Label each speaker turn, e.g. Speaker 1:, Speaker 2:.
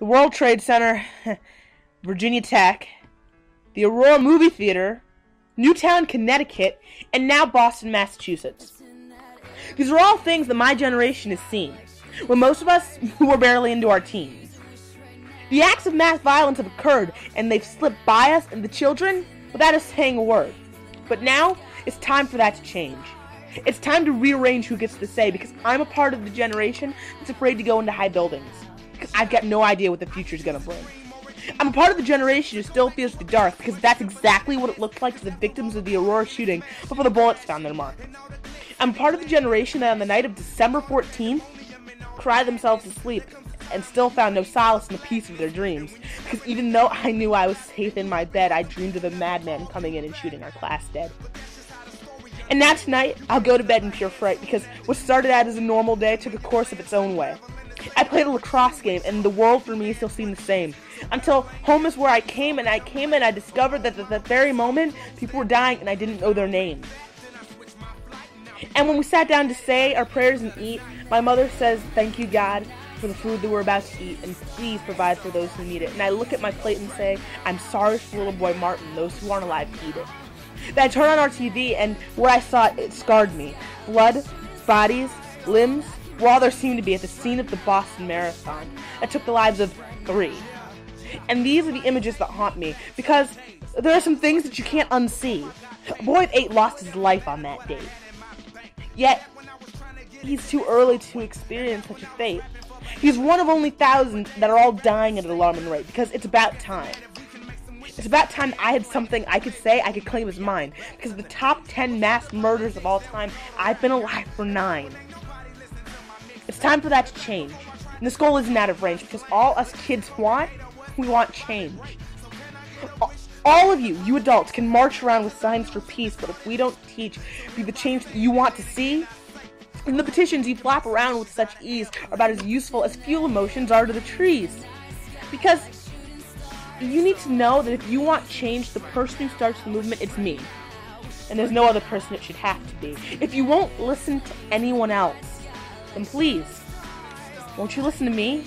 Speaker 1: the World Trade Center, Virginia Tech, the Aurora Movie Theater, Newtown, Connecticut, and now Boston, Massachusetts. These are all things that my generation has seen, when most of us were barely into our teens. The acts of mass violence have occurred, and they've slipped by us and the children without us saying a word. But now, it's time for that to change. It's time to rearrange who gets to say, because I'm a part of the generation that's afraid to go into high buildings, because I've got no idea what the future's gonna bring. I'm a part of the generation who still fears the dark, because that's exactly what it looked like to the victims of the Aurora shooting before the bullets found their mark. I'm part of the generation that on the night of December 14th cried themselves to sleep and still found no solace in the peace of their dreams, because even though I knew I was safe in my bed, I dreamed of a madman coming in and shooting our class dead. And now tonight, I'll go to bed in pure fright, because what started out as a normal day took a course of its own way. I played a lacrosse game, and the world for me still seemed the same, until home is where I came and I discovered that at that very moment, people were dying and I didn't know their names. And when we sat down to say our prayers and eat, my mother says, "Thank you, God, for the food that we're about to eat, and please provide for those who need it." And I look at my plate and say, "I'm sorry for little boy Martin, those who aren't alive eat it." Then I turn on our TV, and where I saw it, it scarred me. Blood, bodies, limbs were all there seemed to be at the scene of the Boston Marathon that took the lives of 3. And these are the images that haunt me, because there are some things that you can't unsee. A boy of 8 lost his life on that date. Yet, he's too early to experience such a fate. He's one of only thousands that are all dying at an alarming rate, because it's about time. It's about time I had something I could say I could claim as mine, because of the top 10 mass murders of all time, I've been alive for 9. It's time for that to change. And this goal isn't out of range, because all us kids want, we want change. All of you adults, can march around with signs for peace, but if we don't be the change that you want to see, then the petitions you flap around with such ease are about as useful as fuel emotions are to the trees. Because you need to know that if you want change, the person who starts the movement, it's me. And there's no other person it should have to be. If you won't listen to anyone else, then please, won't you listen to me?